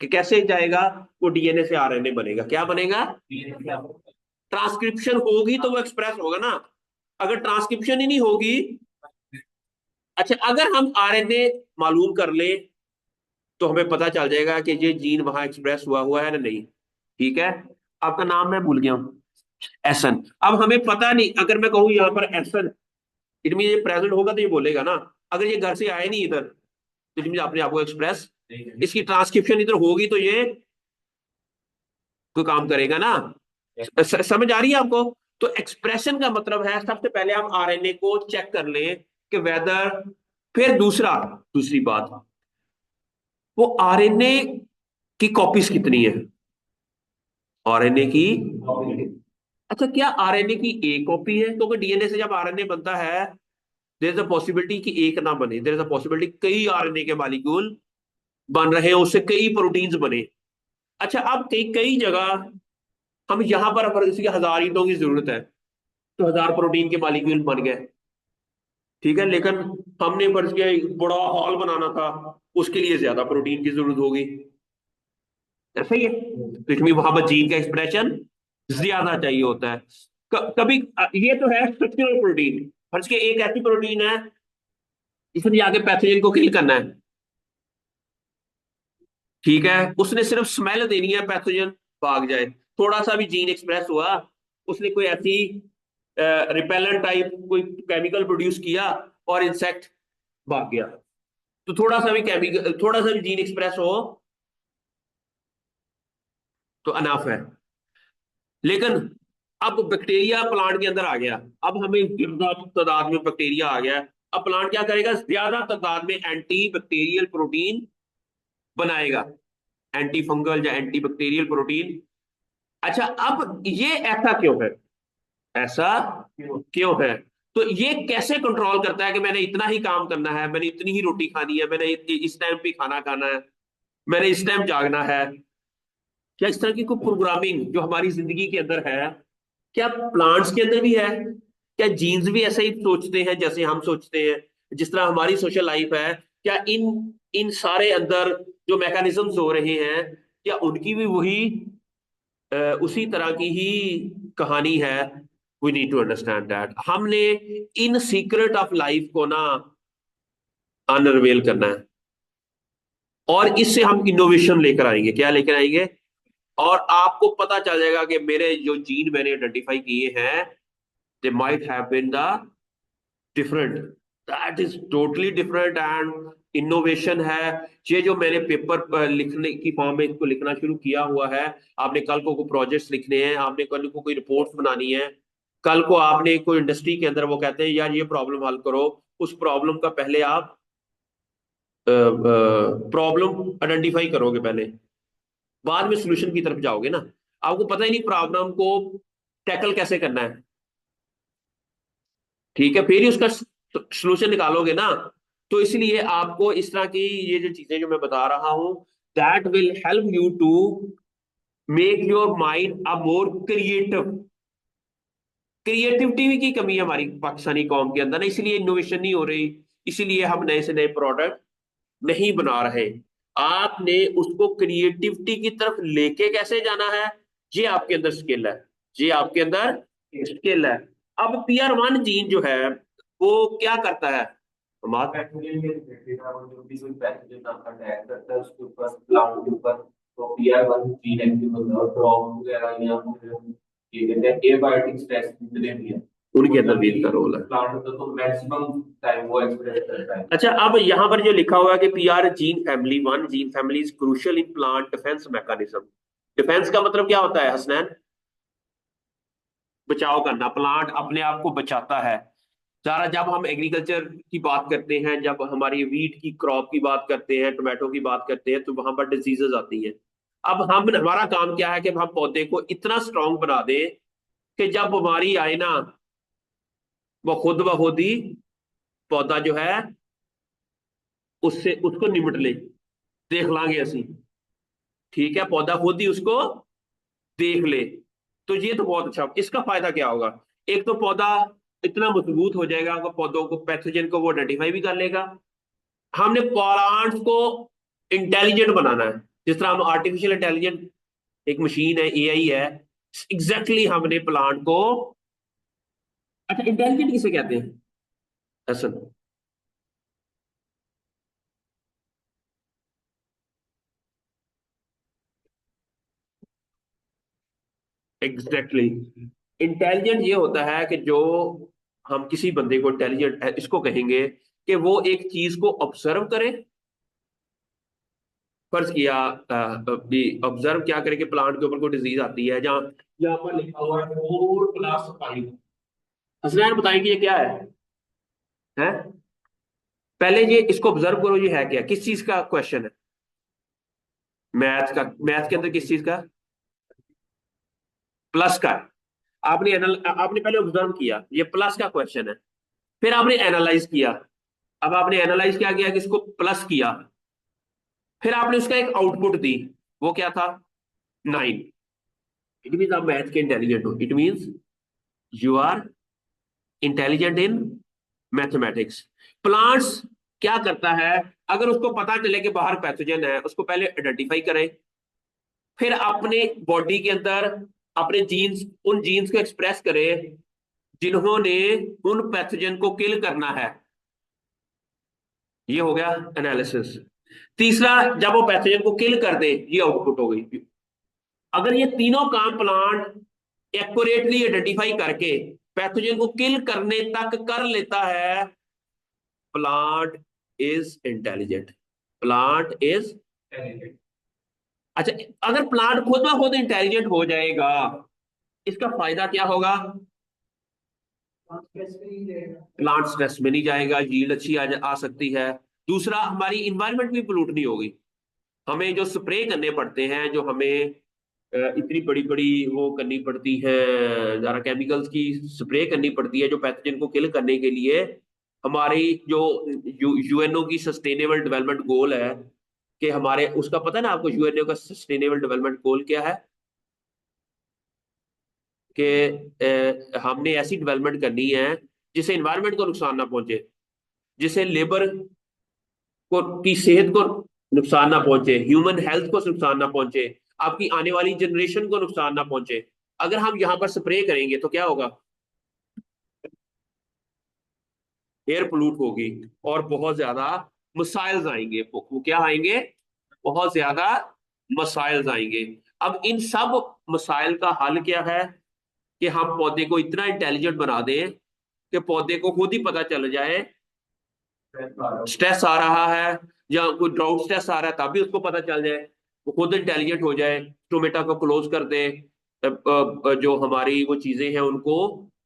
कैसे जाएगा? वो DNA से RNA बनेगा। क्या बनेगा? ट्रांसक्रिप्शन होगी तो वो एक्सप्रेस होगा ना। अगर ट्रांसक्रिप्शन ही नहीं होगी, अच्छा अगर हम RNA मालूम कर ले, तो हमें पता चल जाएगा कि ये जीन वहां एक्सप्रेस हुआ हुआ है ना नहीं। ठीक है। आपका नाम मैं भूल गया हूँ। एसन। अब हमें पता नहीं, अगर मैं कहूँ यहाँ पर एसन, इट मीन ये प्रेजेंट होगा तो ये बोलेगा ना। अगर ये घर से आए नहीं इधर, तो इट मीन अपने आप को एक्सप्रेस, इसकी ट्रांसक्रिप्शन इधर होगी तो ये कोई काम करेगा ना। समझ आ रही है आपको? तो एक्सप्रेशन का मतलब है सबसे पहले हम RNA को चेक कर लें कि वेदर, फिर दूसरी बात, वो RNA की कॉपीज कितनी है? RNA की, अच्छा क्या RNA की एक कॉपी है? क्योंकि DNA से जब RNA बनता है, देर इज अ पॉसिबिलिटी कि एक ना बने, देर इज अ पॉसिबिलिटी कई RNA के मॉलिक्यूल बन रहे हैं, उससे कई प्रोटीन्स बने। अच्छा अब कई कई जगह हम यहाँ पर अगर किसी के 1000 ईंटों की जरूरत है, तो 1000 प्रोटीन के मॉलिक्यूल बन गए। ठीक है, लेकिन हमने फर्ज किया एक बड़ा हॉल बनाना था, उसके लिए ज्यादा प्रोटीन की जरूरत होगी। ऐसा ही है। तो इसमें वहां पर जीन का एक्सप्रेशन ज्यादा चाहिए होता है। कभी ये तो है स्ट्रक्चरल प्रोटीन। फर्ज के एक ऐसी प्रोटीन है जिसने जाके पैथोजन को किल करना है। ठीक है, उसने सिर्फ स्मेल देनी है, पैथोजन भाग जाए। थोड़ा सा भी जीन एक्सप्रेस हुआ, उसने कोई ऐसी रिपेलेंट टाइप कोई केमिकल प्रोड्यूस किया, और इंसेक्ट भाग गया। तो थोड़ा सा भी केमिकल, थोड़ा सा भी जीन एक्सप्रेस हो तो अनाफ है। लेकिन अब बैक्टीरिया प्लांट के अंदर आ गया, अब हमें ज्यादा तादाद में बैक्टीरिया आ गया। अब प्लांट क्या करेगा? ज्यादा तादाद में एंटी बैक्टीरियल प्रोटीन बनाएगा, एंटी फंगल या एंटी बैक्टीरियल प्रोटीन। अच्छा अब ये ऐसा क्यों है? ऐसा क्यों है? तो ये कैसे कंट्रोल करता है कि मैंने इतना ही काम करना है, मैंने इतनी ही रोटी खानी है, मैंने इस टाइम पे खाना खाना है, मैंने इस टाइम जागना है? क्या इस तरह की कोई प्रोग्रामिंग जो हमारी जिंदगी के अंदर है, क्या प्लांट्स के अंदर भी है? क्या जीन्स भी ऐसे ही सोचते हैं जैसे हम सोचते हैं? जिस तरह हमारी सोशल लाइफ है, क्या इन इन सारे अंदर जो मैकेनिज्म्स हो रहे हैं, क्या उनकी भी वही उसी तरह की ही कहानी है? We need to understand that. हमने इन सीक्रेट ऑफ लाइफ को ना अनरिवेल करना है, और इससे हम इनोवेशन लेकर आएंगे। क्या लेकर आएंगे? और आपको पता चल जाएगा कि मेरे जो जीन मैंने आइडेंटिफाई किए हैं, they might have been the different, that is totally different and innovation है। ये जो मैंने पेपर लिखने की फॉर्म में इसको लिखना शुरू किया हुआ है, आपने कल को प्रोजेक्ट्स लिखने हैं, आपने कल को कोई रिपोर्ट्स बनानी है, कल को आपने कोई इंडस्ट्री के अंदर वो कहते हैं यार ये प्रॉब्लम हल करो, उस प्रॉब्लम का पहले आप प्रॉब्लम आइडेंटिफाई करोगे पहले, बाद में सोल्यूशन की तरफ जाओगे ना। आपको पता ही नहीं प्रॉब्लम को टैकल कैसे करना है। ठीक है, फिर ही उसका सोल्यूशन निकालोगे ना। तो इसलिए आपको इस तरह की ये जो चीजें जो मैं बता रहा हूं, that will help you to make your mind a more creative. Creativity की कमी है हमारी पाकिस्तानी कौम के अंदर ना, इसलिए इनोवेशन नहीं हो रही, इसीलिए हम नए से नए प्रोडक्ट नहीं बना रहे। आपने उसको क्रिएटिविटी की तरफ लेके कैसे जाना है, ये आपके अंदर स्किल है, ये आपके अंदर स्किल है। अब पीआर 1 जीन जो है वो क्या करता है, हमारा बैक्टीरियल के रिलेटेड है, वो जो भी कोई पैथोजन आपका अटैक करता है उसके ऊपर, प्लांट के ऊपर, तो पीआर 1 जीन एक्टिव होता है, और ड्रॉप वगैरह या फिर ये कहते हैं एबायोटिक स्ट्रेस जितने भी है उनके अंदर भी इनका रोल है। प्लांट होता है तो मैक्सिमम टाइम वो एक्सप्रेस करता है। अच्छा, अब यहां पर जो लिखा हुआ है कि PR gene family 1 gene family is crucial in plant defence mechanism. Defence का मतलब क्या होता है हसनैन? बचाव करना, प्लांट अपने आप को बचाता है। सारा जब हम एग्रीकल्चर की बात करते हैं, जब हमारी वीट की क्रॉप की बात करते हैं, टोमेटो की बात करते हैं, तो वहां पर डिजीजेस आती हैं। अब हम हमारा काम क्या है कि हम पौधे को इतना स्ट्रांग बना दें कि जब बीमारी आए ना, वो खुद ब खुद ही पौधा जो है उससे उसको निमट ले, देख लांगे ਅਸੀਂ। ठीक है, पौधा खुद ही उसको देख ले। तो ये तो बहुत अच्छा, इसका फायदा क्या होगा? एक तो पौधा इतना मजबूत हो जाएगा कि पौधों को पैथोजन को वो आइडेंटिफाई भी कर लेगा। हमने प्लांट्स को इंटेलिजेंट बनाना है, जिस तरह हम आर्टिफिशियल इंटेलिजेंट एक मशीन है, एआई है, एग्जैक्टली हमने प्लांट को। अच्छा, इंटेलिजेंट किसे कहते हैं हसन? एग्जैक्टली, इंटेलिजेंट ये होता है कि जो हम किसी बंदे को इंटेलिजेंट इसको कहेंगे कि वो एक चीज को ऑब्जर्व करे। फर्ज किया ऑब्जर्व क्या करे कि प्लांट के ऊपर कोई डिजीज आती है, जहाँ यहाँ पर लिखा हुआ है 4+5। हसनैन बताएंगे ये क्या है? पहले ये इसको ऑब्जर्व करो, ये है क्या, किस चीज का क्वेश्चन है? मैथ का। मैथ के अंदर किस चीज का? प्लस का। आपने पहले ऑब्जर्व किया, ये प्लस का क्वेश्चन है। फिर आपने एनालाइज किया। अब आपने एनालाइज क्या किया कि इसको प्लस किया। फिर आपने उसका एक आउटपुट दी, वो क्या था? 9। इट मीन आप मैथ के इंटेलिजेंट हो, it means you are intelligent in mathematics. Plants क्या करता है, अगर उसको पता चले कि बाहर पैथोजन है, उसको पहले आइडेंटिफाई करे, फिर अपने बॉडी के अंदर अपने जीन्स, उन जीन्स को एक्सप्रेस करे जिन्होंने उन पैथोजन को किल करना है। ये हो गया एनालिसिस। तीसरा, जब वो पैथोजन को किल कर दे, ये आउटपुट हो गई। अगर ये तीनों काम प्लांट एक्यूरेटली आइडेंटिफाई करके पैथोजन को किल करने तक कर लेता है, plant is intelligent. Plant is. अच्छा, अगर प्लांट खुद ब खुद इंटेलिजेंट हो जाएगा, इसका फायदा क्या होगा? प्लांट स्ट्रेस में नहीं जाएगा, यील्ड अच्छी आ सकती है। दूसरा, हमारी इन्वायरमेंट भी पोल्यूट नहीं होगी। हमें जो स्प्रे करने पड़ते हैं, जो हमें इतनी बड़ी बड़ी वो करनी पड़ती है, जरा केमिकल्स की स्प्रे करनी पड़ती है जो पैथोजन को किल करने के लिए, हमारी जो यूएनओ की सस्टेनेबल डेवलपमेंट गोल है, कि हमारे उसका पता है ना आपको, यूएनओ का सस्टेनेबल डेवलपमेंट गोल क्या है? कि हमने ऐसी डेवलपमेंट करनी है जिससे इन्वायरमेंट को नुकसान ना पहुंचे, जिससे लेबर को की सेहत को नुकसान ना पहुंचे, ह्यूमन हेल्थ को नुकसान ना पहुंचे, आपकी आने वाली जनरेशन को नुकसान ना पहुंचे। अगर हम यहाँ पर स्प्रे करेंगे तो क्या होगा? एयर पोल्यूट होगी, और बहुत ज्यादा मिसाइल्स आएंगे। वो क्या आएंगे? बहुत ज्यादा मिसाइल्स आएंगे। अब इन सब मसाइल का हल क्या है? कि हम पौधे को इतना इंटेलिजेंट बना दें कि पौधे को खुद ही पता चल जाए स्ट्रेस आ रहा है, या कोई ड्राउट स्ट्रेस आ रहा है, तभी उसको पता चल जाए, वो खुद इंटेलिजेंट हो जाए, टोमेटा को क्लोज कर दे। जो हमारी वो चीजें हैं उनको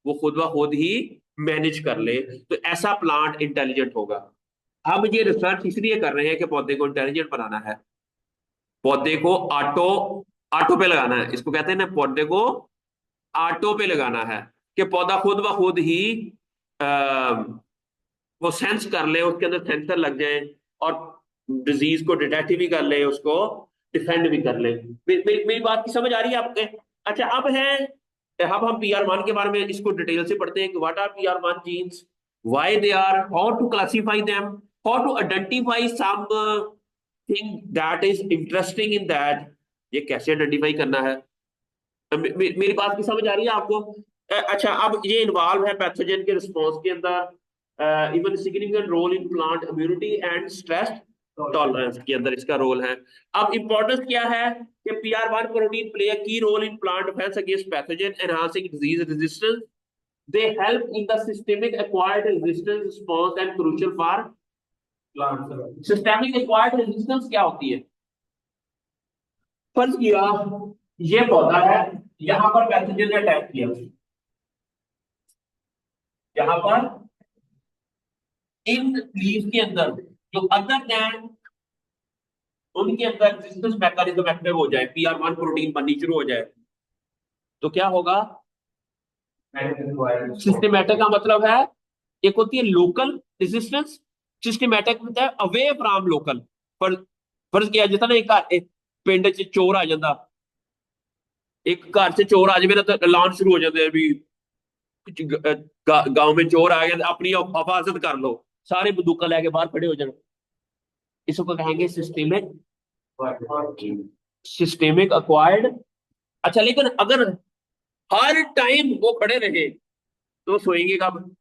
वो खुद ब खुद ही मैनेज कर ले। तो ऐसा प्लांट इंटेलिजेंट होगा। हम ये रिसर्च इसलिए कर रहे हैं कि पौधे को इंटेलिजेंट बनाना है, पौधे को ऑटो ऑटो पे लगाना है, इसको कहते हैं ना पौधे को ऑटो पे लगाना है, कि पौधा खुद ब खुद ही वो सेंस कर ले, उसके अंदर सेंसर लग जाए और डिजीज को डिटेक्ट भी कर ले, उसको डिफेंड भी कर ले। मेरी बात की समझ आ रही है आपके? अच्छा, अब हम PR1 के बारे में इसको डिटेल से पढ़ते हैं कि what are PR1 genes, why they are, how to classify them, how to identify something that is interesting in that, ये कैसे आइडेंटिफाई करना है। मेरी बात की समझ आ रही है आपको? अच्छा, अब ये इन्वॉल्व है पैथोजन के रिस्पॉन्स के अंदर, even significant role in plant immunity and stress tolerance के अंदर इसका रोल है। अब इंपॉर्टेंस क्या है कि PR1 protein play a key role in plant defence against pathogen, enhancing disease resistance, they help in the systemic acquired resistance response and crucial for plant. Systemic acquired resistance क्या होती है? फर्ज किया ये पौधा है, यहां पर पैथोजन ने अटैक किया, यहां पर इन लीव्स के अंदर जो अदर देन उनके अंदर रेजिस्टेंस मैकेनिज्म एक्टिव हो जाए, PR1 प्रोटीन बननी शुरू हो जाए, तो क्या होगा? सिस्टमेटिक का मतलब है, एक होती है लोकल रेजिस्टेंस, सिस्टमेटिक होता है अवे फ्रॉम लोकल। पर फर्ज किया जिस तरह एक पिंड च चोर आ जाता, एक घर से चोर आ जाए ना तो ऐलान शुरू हो जाते हैं भी गांव में चोर आ गए, अपनी हिफाजत कर लो, सारे बंदूका लेके बाहर खड़े हो जाए, इसको कहेंगे सिस्टेमिक, सिस्टेमिक अक्वायर्ड। अच्छा, लेकिन अगर हर टाइम वो खड़े रहे तो सोएंगे कब?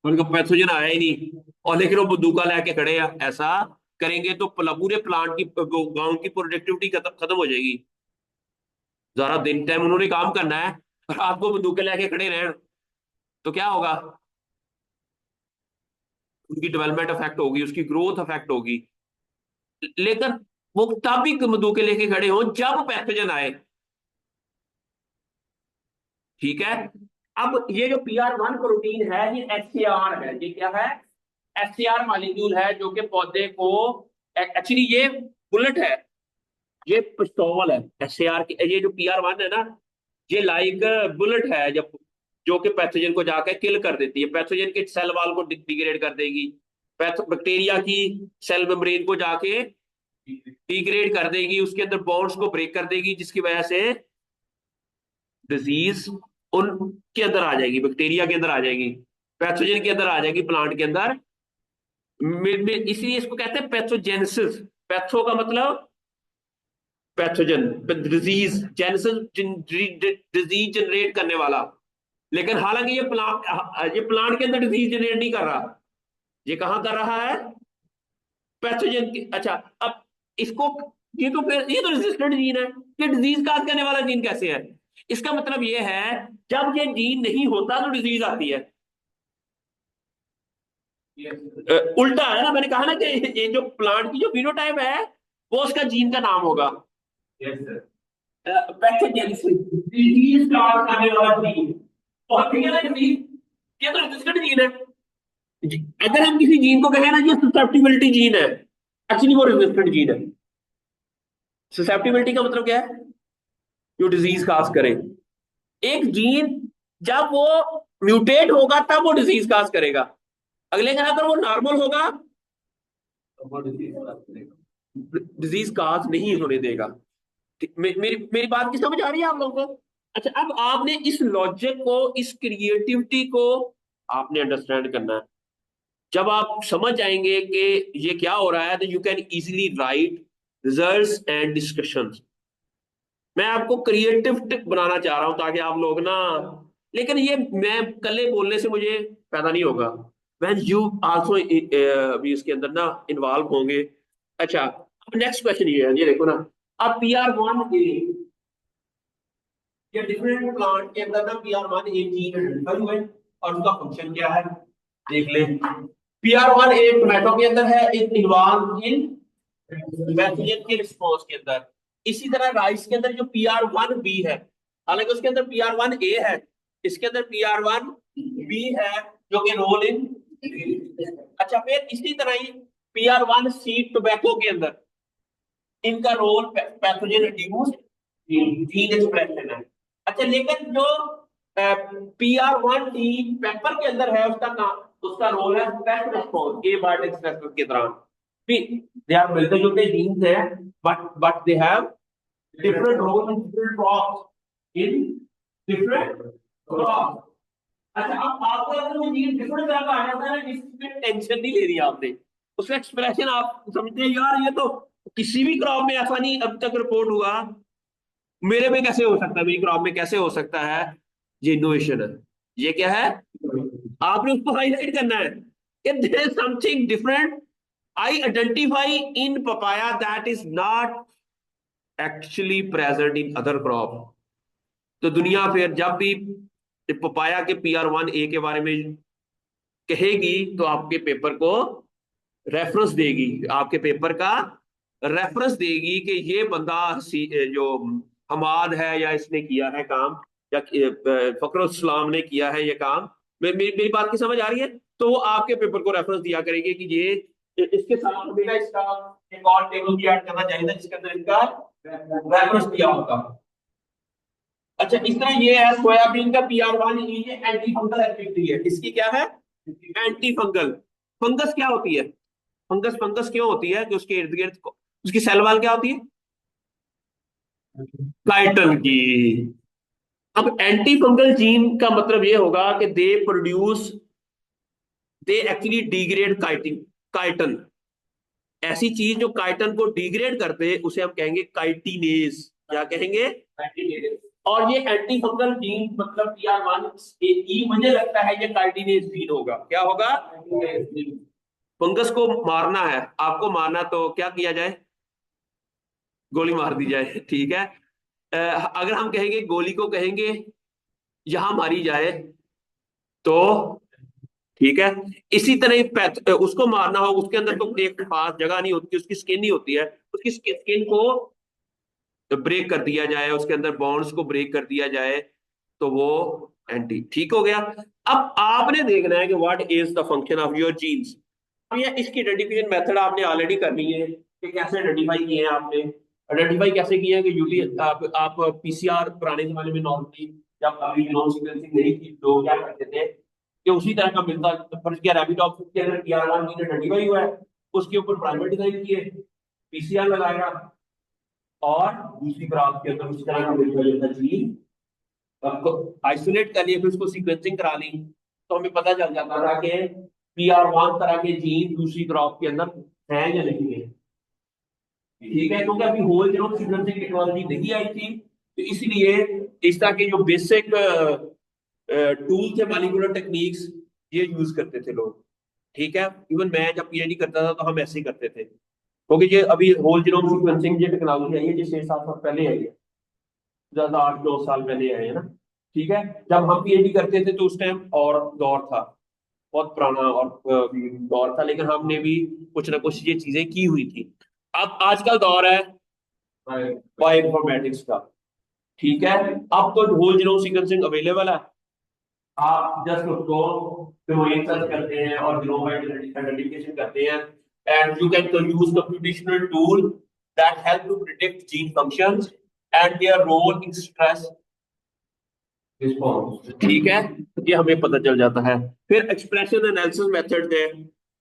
उनका पैथोजन आया ही नहीं और लेकिन वो बंदूका लेके खड़े हैं, ऐसा करेंगे तो पूरे प्लांट की, गांव की प्रोडक्टिविटी खत्म हो जाएगी। जरा दिन टाइम उन्होंने काम करना है और आपको बंदूकें लेके खड़े रहे तो क्या होगा? उनकी डेवलपमेंट अफेक्ट होगी, उसकी ग्रोथ अफेक्ट होगी। लेकिन वो तब भी बंदूकें लेके खड़े हो जब पैथोजन आए, ठीक है। अब ये जो PR1 प्रोटीन है, ये SCR है, ये क्या है? SCR मॉलिक्यूल है जो कि पौधे को, एक्चुअली ये बुलेट है, ये पिस्तौल है। SCR की ये जो PR1 है ना, ये लाइक बुलेट है, जब जो कि पैथोजन को जाकर किल कर देती है, पैथोजन के सेल वॉल को डिग्रेड कर देगी, बैक्टीरिया की सेल मेम्ब्रेन को जाके डिग्रेड कर देगी, उसके अंदर बॉन्ड्स को ब्रेक कर देगी, जिसकी वजह से डिजीज उनके अंदर आ जाएगी, बैक्टीरिया के अंदर आ जाएगी, पैथोजन के अंदर आ जाएगी, प्लांट के अंदर। इसलिए इसको कहते हैं पैथोजेनेसिस। पैथो का मतलब pathogen, disease, genesis disease generate करने वाला। लेकिन हालांकि ये प्लांट के अंदर डिजीज जनरेट नहीं कर रहा, ये कहां कर रहा है? पैथोजन की। अच्छा, अब इसको, ये तो रेजिस्टेंट जीन है, ये डिजीज काज करने वाला जीन कैसे है? इसका मतलब ये है, जब ये जीन नहीं होता तो डिजीज आती है। उल्टा है ना, मैंने कहा ना कि ये जो प्लांट की जो फिनोटाइप है, वो उसका जीन का नाम होगा। पैथोजेनेसिस, डिजीज काज करने वाला जीन। और ठीक है ना, डिजीज, ये तो रेजिस्टेंट जीन है। अगर हम किसी जीन को कहें ना ये ससेप्टिबिलिटी जीन है, एक्चुअली वो रेजिस्टेंट जीन है। ससेप्टिबिलिटी का मतलब क्या है? जो डिजीज काज करे। एक जीन जब वो म्यूटेट होगा तब वो डिजीज काज करेगा, अगले दिन अगर वो नॉर्मल होगा तो डिजीज काज नहीं होने देगा। मेरी मेरी बात की समझ आ रही है आप लोगों को? अच्छा, अब आपने इस लॉजिक को, इस क्रिएटिविटी को आपने अंडरस्टैंड करना है। जब आप समझ जाएंगे कि ये क्या हो रहा है, तो you can easily right results and discussions. मैं आपको क्रिएटिव बनाना चाह रहा हूं ताकि आप लोग ना, लेकिन ये मैं कल्ले बोलने से मुझे फायदा नहीं होगा, वैन यू आल्सो भी इसके अंदर ना इन्वॉल्व होंगे। अच्छा, अब नेक्स्ट क्वेश्चन ये है, ये देखो ना, अब PR1 ए, ये डिफरेंट प्लांट के अंदर ना PR1 ए जीन आइडेंटिफाई हुए और उसका फंक्शन क्या है देख ले। PR1 ए टोमेटो के अंदर है, इट इन्वॉल्व इन मैथियन के रिस्पॉन्स के अंदर। इसी तरह राइस के अंदर जो PR1 बी है, हालांकि उसके अंदर PR1 ए है, इसके अंदर PR1 बी है जो कि रोल इन। अच्छा, फिर इसी तरह ही PR1 सी टोबैको के अंदर इनका role pathogen reduce gene expression है। अच्छा, लेकिन जो PR1 जीन पेपर के अंदर है, उसका काम, उसका रोल है स्ट्रेस रिस्पॉन्स, ये बायोटिक स्ट्रेस के दौरान भी दे आर मिलते जुलते जीन्स है, but they have different roles in different crops, in different crops। अच्छा, अब आपको अगर वो जीन डिफरेंट तरह का आ जाता है ना, इसमें टेंशन नहीं लेनी आपने, उसका एक्सप्रेशन आप समझते हैं यार, ये तो किसी भी क्रॉप में ऐसा नहीं अब तक रिपोर्ट हुआ, मेरे में कैसे हो सकता है, मेरी क्रॉप में कैसे हो सकता है, ये इनोवेशन है। ये क्या है, आपने उसको हाईलाइट करना है कि there is something different I identify in papaya that is not actually present in other crop. तो दुनिया फिर जब भी पपाया के PR1 ए के बारे में कहेगी तो आपके पेपर को रेफरेंस देगी, आपके पेपर का रेफरेंस देगी कि ये बंदा जो हमाद है या इसने किया है काम, या फखरुल इस्लाम ने किया है ये काम। मेरी बात की समझ आ रही है? तो वो आपके पेपर को रेफरेंस दिया करेगी कि ये इसके साथ हमें ना इसका एक और टेबल भी ऐड करना चाहिए था जिसके अंदर इसका रेफरेंस दिया होगा। अच्छा, इस तरह ये है सोयाबीन का PR1, ये एंटी फंगल एक्टिविटी है। इसकी क्या है, एंटी फंगल। फंगस क्या होती है, फंगस फंगस क्यों होती है कि उसके इर्द गिर्द उसकी सेल वाल क्या होती है, काइटन की। अब एंटी फंगल जीन का मतलब ये होगा कि they actually degrade chitin, chiton. ऐसी चीज जो काइटन को डिग्रेड करते हैं उसे हम कहेंगे काइटिनेज। क्या कहेंगे, काइटिनेज। और ये एंटी फंगल जीन मतलब PR1 ई, मुझे लगता है ये काइटिनेज जीन होगा। क्या होगा, फंगस को मारना है, आपको मारना तो क्या किया जाए, गोली मार दी जाए, ठीक है। अगर हम कहेंगे गोली को कहेंगे यहां मारी जाए तो ठीक है। इसी तरह उसको मारना हो, उसके अंदर तो एक खास जगह नहीं होती, उसकी स्किन नहीं होती है, उसकी स्किन को ब्रेक कर दिया जाए, उसके अंदर बॉन्ड्स को ब्रेक कर दिया जाए तो वो एंटी ठीक हो गया। अब आपने देखना है कि what is the function of your genes. अब ये इसकी आइडेंटिफिकेशन मेथड आपने ऑलरेडी करनी है कि कैसे आइडेंटिफाई किए हैं आपने। आइडेंटिफाई कैसे किए हैं कि यूटी आप PCR पुराने जमाने में नॉर्मली जब अभी नॉन सीक्वेंसिंग नहीं थी लोग क्या करते थे कि उसी तरह का मिलता फर्ज किया रैबिट ऑप्शन के अंदर PR1 जीन आइडेंटिफाई हुआ है, उसके ऊपर प्राइमरी डिजाइन किए, PCR लगाया, और दूसरी ग्राफ के अंदर उस तरह का मिलता जुलता जीन आपको आइसोलेट कर लिया, फिर उसको सीक्वेंसिंग करा ली, तो हमें पता चल जाता था कि PR1 तरह के जीन दूसरी क्रॉप के अंदर है या नहीं है। ठीक है, क्योंकि अभी होल जीनोम सीक्वेंसिंग टेक्नोलॉजी नहीं आई थी, तो इसलिए इस तरह के जो बेसिक टूल थे मॉलिक्यूलर टेक्निक्स, ये यूज करते थे लोग। ठीक है, इवन मैं जब PhD करता था तो हम ऐसे ही करते थे, क्योंकि ये अभी होल जीनोम सीक्वेंसिंग ये टेक्नोलॉजी आई है, ये 6-7 साल पहले आई है, ज्यादा 8-9 साल पहले आए है ना। ठीक है, जब हम PhD करते थे तो उस टाइम और दौर था, बहुत पुराना और दौर था, लेकिन हमने भी कुछ ना कुछ ये चीजें की हुई थी। अब आजकल दौर है बायोइन्फॉर्मेटिक्स का। ठीक है, अब तो होल जीनोम सीक्वेंसिंग अवेलेबल है, आप जस्ट उसको डोमेन सर्च करते हैं और जीनोम आइडेंटिफिकेशन करते हैं, and you can use computational tool that help to predict gene functions and their role in stress response. ठीक है, ये हमें पता चल जाता है। फिर एक्सप्रेशन एनालिसिस मेथड है,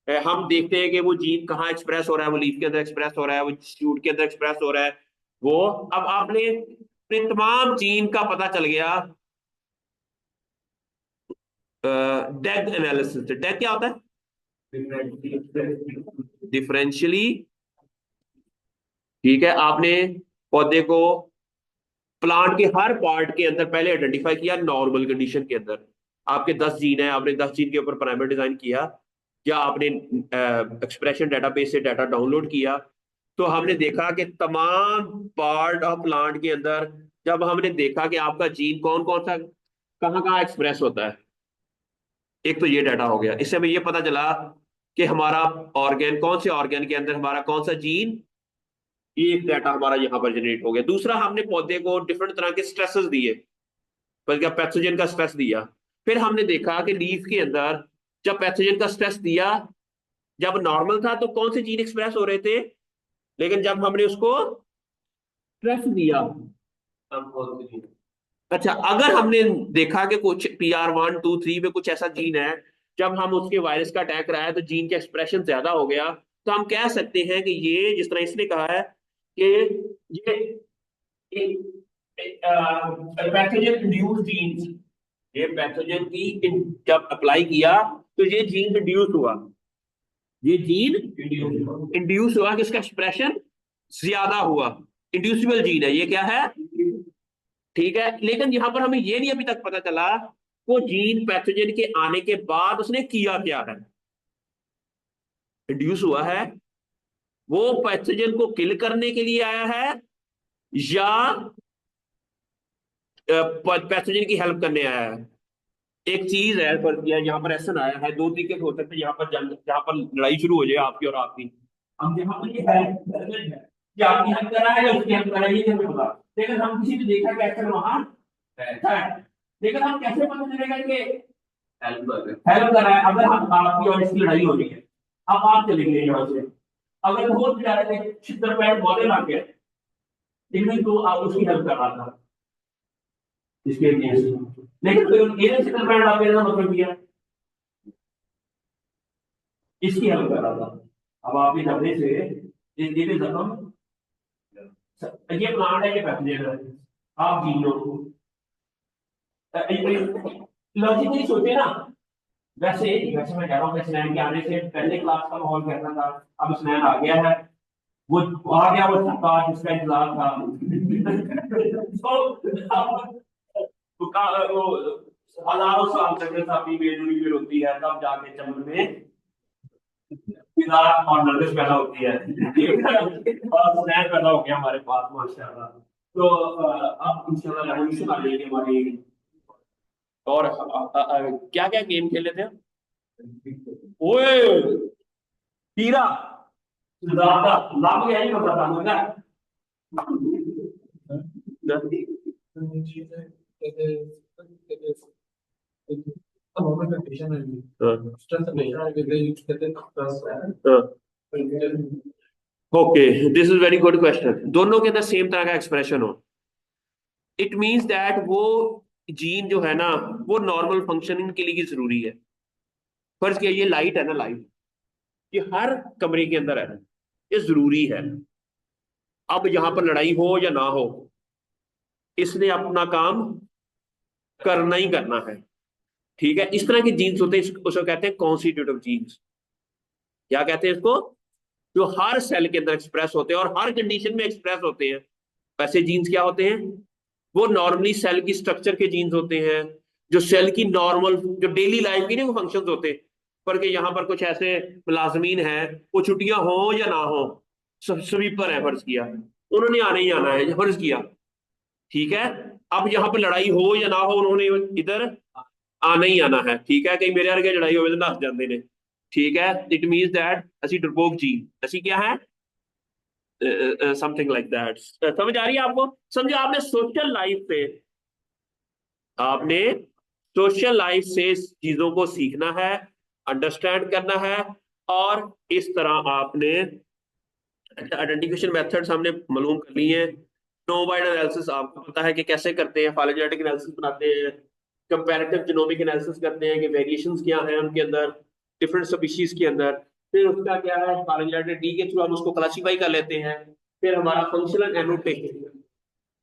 हम देखते हैं कि वो जीन कहाँ एक्सप्रेस हो रहा है, वो लीफ के अंदर एक्सप्रेस हो रहा है, वो शूट के अंदर एक्सप्रेस हो रहा है। वो अब आपने अपने तमाम जीन का पता चल गया। डेग एनालिसिस, डेग क्या होता है, डिफरेंशियली। ठीक है, आपने पौधे को प्लांट के हर पार्ट के अंदर पहले आइडेंटिफाई किया नॉर्मल कंडीशन के अंदर। आपके 10 जीन है, आपने 10 जीन के ऊपर प्राइमर डिजाइन किया, या आपने एक्सप्रेशन डेटाबेस से डाटा डाउनलोड किया, तो हमने देखा कि तमाम पार्ट ऑफ प्लांट के अंदर जब हमने देखा कि आपका जीन कौन कौन सा कहाँ कहाँ एक्सप्रेस होता है, एक तो ये डाटा हो गया। इससे हमें ये पता चला कि हमारा ऑर्गेन, कौन से ऑर्गेन के अंदर हमारा कौन सा जीन, ये एक डाटा हमारा यहाँ पर जनरेट हो गया। दूसरा, हमने पौधे को डिफरेंट तरह के स्ट्रेसेस दिए, बल्कि पैथोजन का स्ट्रेस दिया। फिर हमने देखा कि लीफ के अंदर जब पैथोजन का स्ट्रेस दिया, जब नॉर्मल था तो कौन से जीन एक्सप्रेस हो रहे थे, लेकिन जब हमने उसको स्ट्रेस दिया अच्छा, अगर हमने देखा कि कुछ PR1 2 3 में कुछ ऐसा जीन है, जब हम उसके वायरस का अटैक रहा है तो जीन का एक्सप्रेशन ज्यादा हो गया, तो हम कह सकते हैं कि ये, जिस तरह इसने कहा है कि ये पैथोजन इंड्यूस जीन्स, ये पैथोजन की जब अप्लाई किया तो ये जीन इंड्यूस हुआ, ये जीन इंड्यूस हुआ कि इसका एक्सप्रेशन ज्यादा हुआ। इंड्यूसिबल जीन है ये, क्या है? ठीक है, लेकिन यहां पर हमें ये नहीं अभी तक पता चला वो जीन पैथोजन के आने के बाद उसने किया क्या है। इंड्यूस हुआ है, वो पैथोजन को किल करने के लिए आया है, या पैथोजन की हेल्प करने आया है। एक चीज है, पर यहाँ पर ऐसा आया है, दो तरीके से हो सकते हैं यहाँ पर जंग, यहाँ पर लड़ाई शुरू हो जाए आपकी और आपकी। हम यहाँ पर ये है कि आपकी हेल्प कर रहा है या उसकी हेल्प कर रहा है, ये हमें पता, लेकिन हम किसी भी देखा कि एक्टर वहां बैठा है, लेकिन हम कैसे पता चलेगा कि हेल्प कर रहा है? अगर हम, आपकी और इसकी लड़ाई हो रही है, अब आप चलेंगे यहाँ से, अगर वो बेचारे ने छितर पैर बोले लग गए, लेकिन तो आप उसकी हेल्प कर रहा था इसके अगेंस्ट, लेकिन फिर ये छितर पैर डाल देना मतलब किया इसकी हेल्प कर रहा था। अब आपके झगड़े से ये जख्म, ये प्लांट है, ये पैथोजन है, आप जी लो, लॉजिकली सोचे ना। वैसे वैसे मैं कह रहा हूँ कि स्नैन के आने से पहले क्लास का माहौल कैसा था, अब स्नैन आ गया है, वो आ गया, वो सरकार जिसका इंतजार था वो हजारों साल तक साथी बेजुड़ी में होती है, तब जाके चमन में और नर्वस पैदा होती है और स्नैन पैदा हो गया हमारे पास माशाल्लाह। तो अब इंशाल्लाह रेवोल्यूशन आ जाएगी हमारी। और क्या क्या गेम खेले थे? ओए हीरा, ज्यादा लाभ गया नहीं पता था मुझे। Okay, this is very good question. दोनों के अंदर सेम तरह का एक्सप्रेशन हो, इट मीन्स दैट वो जीन जो है ना, वो नॉर्मल फंक्शनिंग के लिए जरूरी है। फर्ज किया, ये लाइट है ना, लाइट ये हर कमरे के अंदर है, ये जरूरी है। अब यहां पर लड़ाई हो या ना हो, इसने अपना काम करना ही करना है। ठीक है, इस तरह के जीन्स होते हैं, उसको कहते हैं कॉन्स्टिट्यूटिव जीन्स। क्या कहते हैं इसको? जो हर सेल के अंदर एक्सप्रेस होते हैं और हर कंडीशन में एक्सप्रेस होते हैं। वैसे जीन्स क्या होते हैं? वो नॉर्मली सेल की स्ट्रक्चर के जीन्स होते हैं, जो सेल की नॉर्मल, जो डेली लाइफ की नहीं फंक्शन होते हैं। पर के यहाँ पर कुछ ऐसे मुलाजमीन हैं, वो छुट्टियां हो या ना हो, स्वीपर है फर्ज किया, उन्होंने आना ही आना है फर्ज किया। ठीक है, अब यहाँ पर लड़ाई हो या ना हो, उन्होंने इधर आना ही आना है। ठीक है, कहीं मेरे वर्गे लड़ाई होवे तो नस जाते ने। ठीक है, इट मीन्स दैट असि डरपोक जीन, असि क्या है, समथिंग लाइक दैट। समझ आ रही है आपको? समझो, आपने सोशल लाइफ से, आपने सोशल लाइफ से चीजों को सीखना है, अंडरस्टैंड करना है, और इस तरह आपने आइडेंटिफिकेशन मेथड्स हमने मालूम कर लिए हैं। नोवाइड एनालिसिस आपको पता है कि कैसे करते हैं, फाइलोजेनेटिक एनालिसिस बनाते हैं, कंपैरेटिव जीनोमिक एनालिसिस करते हैं कि वेरिएशंस क्या हैं उनके अंदर, डिफरेंट स्पीशीज के अंदर। फिर उसका क्या है, फाइलोजेनेटिक डी के थ्रू हम उसको क्लासीफाई कर लेते हैं। फिर हमारा functional annotation,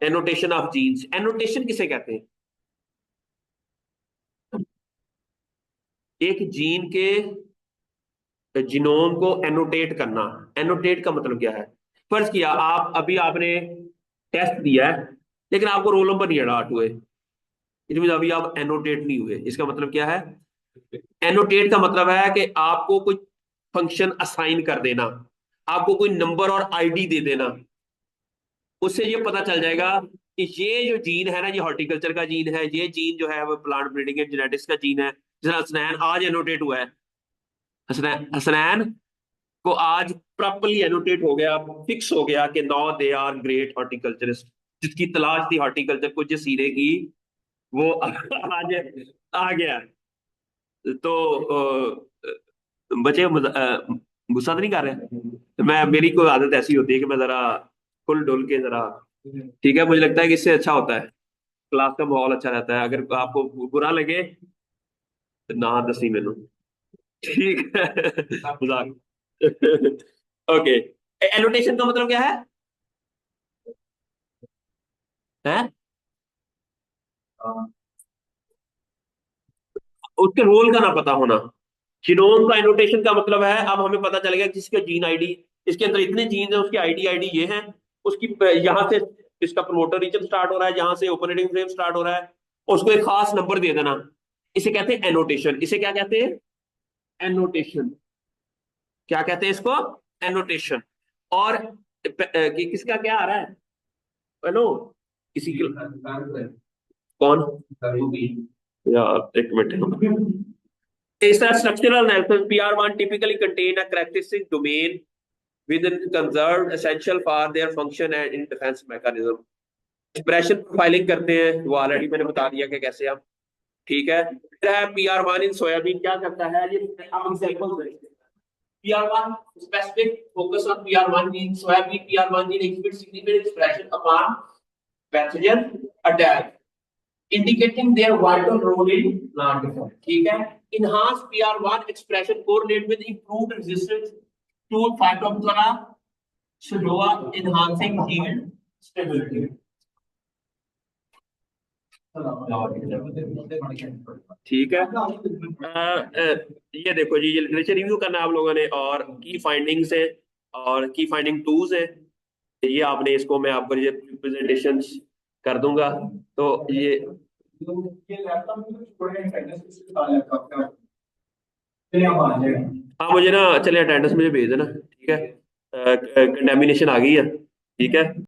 annotation of genes. Annotation किसे कहते हैं? एक जीन के जीनोम को एनोटेट करना। एनोटेट का मतलब क्या है? फर्ज किया, आप अभी आपने टेस्ट दिया है, लेकिन आपको रोल नंबर नहीं अलाट हुए, इट मीन अभी आप एनोटेट नहीं हुए। इसका मतलब क्या है? एनोटेट का मतलब है कि आपको कोई फंक्शन असाइन कर देना, आपको कोई नंबर और आईडी दे देना। उससे ये पता चल जाएगा कि ये जो जीन है ना, ये हॉर्टिकल्चर का जीन है, ये जीन जो है वो प्लांट ब्रीडिंग एंड जेनेटिक्स का जीन है। जैसे हसनैन आज एनोटेट हुआ है, हसनैन हसनैन को आज प्रॉपरली एनोटेट हो गया, फिक्स हो गया कि no they are great horticulturist. जिसकी तलाश थी हॉर्टिकल्चर को जिस हीरे की, वो आज आ गया। तो बच्चे गुस्सा तो नहीं कर रहे? तो मैं, मेरी कोई आदत ऐसी होती है कि मैं जरा खुल डुल के जरा ठीक है, मुझे लगता है कि इससे अच्छा होता है, क्लास का माहौल अच्छा रहता है। अगर आपको बुरा लगे तो ना दसी मैनू, ठीक है। मजाक। ओके, एनोटेशन का मतलब क्या है? उसके रोल का ना पता होना। जीनोम का एनोटेशन का मतलब है, अब हमें पता चल गया किसका जीन आईडी, इसके अंदर इतने जीन है, उसकी आईडी आईडी ये है, उसकी यहाँ से इसका प्रमोटर रीजन स्टार्ट हो रहा है, जहां से ओपरेटिंग फ्रेम स्टार्ट हो रहा है, उसको एक खास नंबर दे देना। इसे कहते हैं एनोटेशन। इसे क्या कहते हैं? एनोटेशन। क्या कहते हैं इसको? एनोटेशन। और किसका क्या आ रहा है? हेलो, किसी कौन? यार एक minute. Is a structural analysis, PR1 typically contain a characteristic domain within conserved essential for their function and in defense mechanism. Expression profiling करते हैं, वो ऑलरेडी मैंने बता दिया कि कैसे हम। ठीक है, फिर है PR1 इन सोयाबीन, क्या करता है ये? हम एग्जांपल देखते हैं। PR1 specific focus on PR1 in soybean, PR1 gene exhibits significant expression upon pathogen attack, indicating their vital role in plant defense. ठीक है, enhanced PR1 expression correlate with improved resistance to phytophthora pseudoa, enhancing yield stability. ठीक है, ये देखो जी, ये literature review करना है आप लोगों ने, और की फाइंडिंग्स है और की फाइंडिंग टूल्स है। ये आपने इसको, मैं आपको ये प्रेजेंटेशन कर दूंगा। तो ये हाँ, मुझे ना चले अटेंडेंस मुझे भेज देना, ठीक है। कंडेमिनेशन आ गई है, ठीक है।